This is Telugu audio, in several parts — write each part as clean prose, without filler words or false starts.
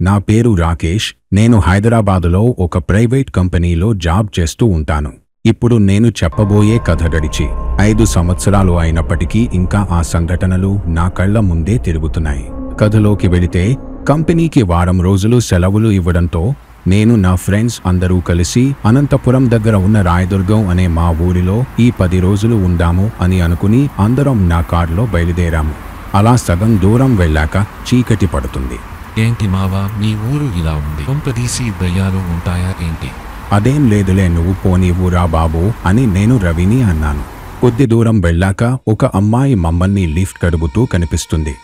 నా పేరు రాకేష్. నేను హైదరాబాదులో ఒక ప్రైవేట్ కంపెనీలో జాబ్ చేస్తూ ఉంటాను. ఇప్పుడు నేను చెప్పబోయే కథ గడిచి 5 సంవత్సరాలు అయినప్పటికీ ఇంకా ఆ సంఘటనలు నా కళ్ల ముందే తిరుగుతున్నాయి. కథలోకి వెళితే, కంపెనీకి వారం రోజులు సెలవులు ఇవ్వడంతో నేను నా ఫ్రెండ్స్ అందరూ కలిసి అనంతపురం దగ్గర ఉన్న రాయదుర్గం అనే మా ఊరిలో ఈ 10 రోజులు ఉందాము అని అనుకుని అందరం నా కారులో బయలుదేరాము. అలా సగం దూరం వెళ్ళాక చీకటి పడుతుంది. ఏంటి మావా, మీ ఊరు ఇలా ఉంది? కొంపదీసి దయ్యాలు ఉంటాయా ఏంటి? అదేం లేదులే, నువ్వు పోనీవురా బాబు అని నేను రవిని అన్నాను. కొద్ది దూరం వెళ్ళాక ఒక అమ్మాయి మమ్మల్ని లిఫ్ట్ కడుగుతూ కనిపిస్తుంది.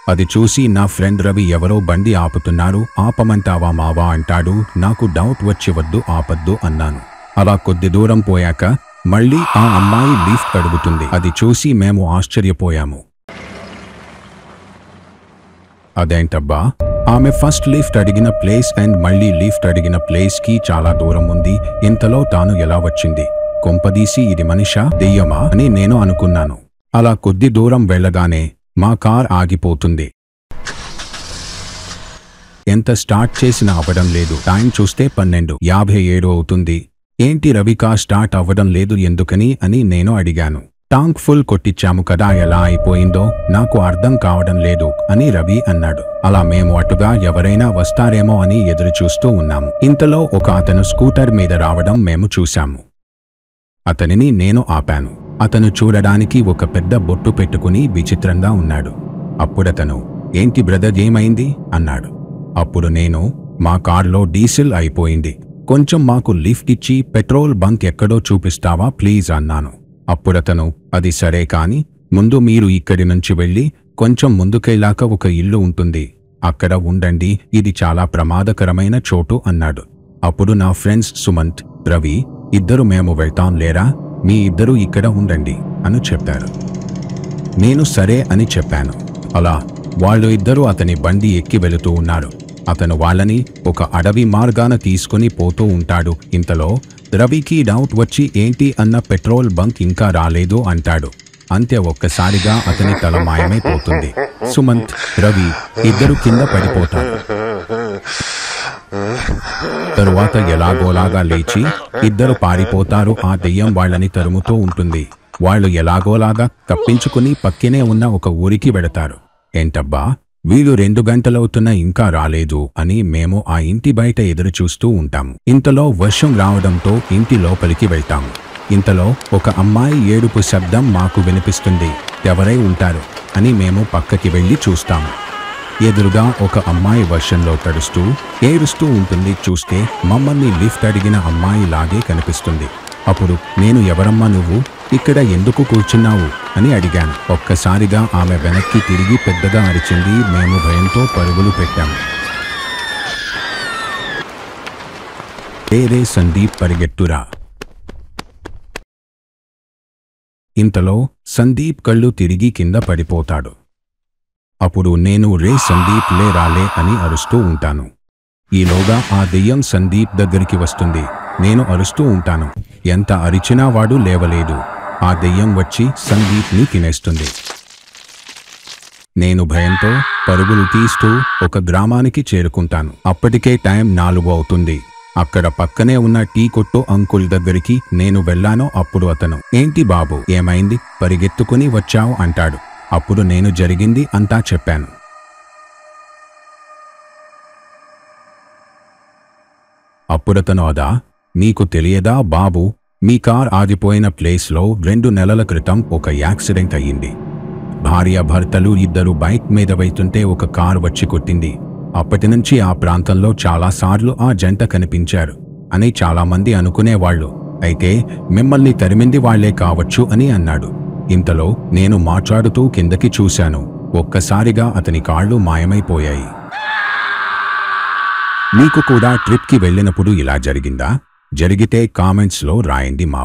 అది చూసి నా ఫ్రెండ్ రవి ఎవరో బండి ఆపుతున్నారు, ఆపమంటావా మావా అంటాడు. నాకు డౌట్ వచ్చి వద్దు ఆపద్దు అన్నాను. అలా కొద్ది దూరం పోయాక మళ్ళీ ఆ అమ్మాయి లిఫ్ట్ అడుగుతుంది. అది చూసి మేము ఆశ్చర్యపోయాము. అదేంటబ్బా, ఆమె ఫస్ట్ లిఫ్ట్ అడిగిన ప్లేస్ అండ్ మళ్ళీ లిఫ్ట్ అడిగిన ప్లేస్కి చాలా దూరం ఉంది. ఇంతలో తాను ఎలా వచ్చింది? కొంపదీసి ఇది మనిషా దెయ్యమా అని నేను అనుకున్నాను. అలా కొద్ది దూరం వెళ్ళగానే మా కార్ ఆగిపోతుంది. ఎంత స్టార్ట్ చేసినా అవ్వడం లేదు. టైం చూస్తే 12:57 అవుతుంది. ఏంటి రవి, కార్ స్టార్ట్ అవ్వడం లేదు ఎందుకని అని నేను అడిగాను. టాంక్ ఫుల్ కొట్టించాము కదా, ఎలా అయిపోయిందో నాకు అర్థం కావడం లేదు అని రవి అన్నాడు. అలా మేము అటుగా ఎవరైనా వస్తారేమో అని ఎదురుచూస్తూ ఉన్నాము. ఇంతలో ఒక అతను స్కూటర్ మీద రావడం మేము చూశాము. అతనిని నేను ఆపాను. అతను చూడడానికి ఒక పెద్ద బొట్టు పెట్టుకుని విచిత్రంగా ఉన్నాడు. అప్పుడతను, ఏంటి బ్రదర్ ఏమైంది అన్నాడు. అప్పుడు నేను, మా కార్లో డీజిల్ అయిపోయింది, కొంచెం మాకు లిఫ్ట్ ఇచ్చి పెట్రోల్ బంక్ ఎక్కడో చూపిస్తావా ప్లీజ్ అన్నాను. అప్పుడతను, అది సరే కాని ముందు మీరు ఇక్కడి నుంచి వెళ్ళి కొంచెం ముందుకెళ్ళాక ఒక ఇల్లు ఉంటుంది, అక్కడ ఉండండి, ఇది చాలా ప్రమాదకరమైన చోటు అన్నాడు. అప్పుడు నా ఫ్రెండ్స్ సుమంత్, రవి ఇద్దరు మేము వెళ్తాం లేరా, మీ ఇద్దరు ఇక్కడ ఉండండి అని చెప్పారు. నేను సరే అని చెప్పాను. అలా వాళ్ళు ఇద్దరు అతని బండి ఎక్కి వెళుతూ ఉన్నారు. అతను వాళ్ళని ఒక అడవి మార్గాన తీసుకుని పోతూ ఉంటాడు. ఇంతలో రవికి డౌట్ వచ్చి ఏంటి అన్న పెట్రోల్ బంక్ ఇంకా రాలేదు అంటాడు. అంతే ఒక్కసారిగా అతని తల మాయమైపోతుంది. సుమంత్, రవి ఇద్దరు కింద పడిపోతారు. తరువాత ఎలాగోలాగా లేచి ఇద్దరు పారిపోతారు. ఆ దెయ్యం వాళ్ళని తరుముతూ ఉంటుంది. వాళ్ళు ఎలాగోలాగా తప్పించుకుని పక్కనే ఉన్న ఒక ఊరికి వెడతారు. ఏంటబ్బా, వీళ్ళు 2 గంటలవుతున్నా ఇంకా రాలేదు అని మేము ఆ ఇంటి బయట ఎదురుచూస్తూ ఉంటాము. ఇంతలో వర్షం రావడంతో ఇంటి లోపలికి వెళ్తాము. ఇంతలో ఒక అమ్మాయి ఏడుపు శబ్దం మాకు వినిపిస్తుంది. ఎవరై ఉంటారు అని మేము పక్కకి వెళ్ళి చూస్తాము. ఎదురుగా ఒక అమ్మాయి వర్షంలో తడుస్తూ ఏడుస్తూ ఉంటుంది. చూస్తే మమ్మల్ని లిఫ్ట్ అడిగిన అమ్మాయి లాగే కనిపిస్తుంది. అప్పుడు నేను, ఎవరమ్మా నువ్వు, ఇక్కడ ఎందుకు కూర్చున్నావు అని అడిగాను. ఒక్కసారిగా ఆమె వెనక్కి తిరిగి పెద్దగా అరిచింది. మేము భయంతో పరుగులు పెట్టాము. రే సందీప్ పరిగెత్తురా. ఇంతలో సందీప్ కళ్ళు తిరిగి కింద పడిపోతాడు. అప్పుడు నేను, రే సందీప్ లే రాలే అని అరుస్తూ ఉంటాను. ఈలోగా ఆ దెయ్యం సందీప్ దగ్గరికి వస్తుంది. నేను అరుస్తూ ఉంటాను. ఎంత అరిచినా వాడు లేవలేదు. ఆ దెయ్యం వచ్చి సందీప్ని తినేస్తుంది. నేను భయంతో పరుగులు తీస్తూ ఒక గ్రామానికి చేరుకుంటాను. అప్పటికే టైం 4 అవుతుంది. అక్కడ పక్కనే ఉన్న టీ కొట్టు అంకుల్ దగ్గరికి నేను వెళ్ళాను. అప్పుడు అతను, ఏంటి బాబు ఏమైంది, పరిగెత్తుకుని వచ్చావు అంటాడు. అప్పుడు నేను జరిగింది అంతా చెప్పాను. అప్పుడతను, అదా, నీకు తెలియదా బాబు, మీ కార్ ఆగిపోయిన ప్లేస్లో 2 నెలల క్రితం ఒక యాక్సిడెంట్ అయ్యింది. భార్య భర్తలు ఇద్దరు బైక్ మీద వెళ్తుంటే ఒక కార్ వచ్చి కొట్టింది. అప్పటినుంచి ఆ ప్రాంతంలో చాలాసార్లు ఆ జంట కనిపించారు అని చాలామంది అనుకునేవాళ్లు. అయితే మిమ్మల్ని తరిమింది వాళ్లే కావచ్చు అని అన్నాడు. ఇంతలో నేను మాట్లాడుతూ కిందకి చూశాను. ఒక్కసారిగా అతని కాళ్ళు మాయమైపోయాయి. మీకు కూడా ట్రిప్కి వెళ్ళినప్పుడు ఇలా జరిగిందా? జరిగితే కామెంట్స్లో రాయండి మావా.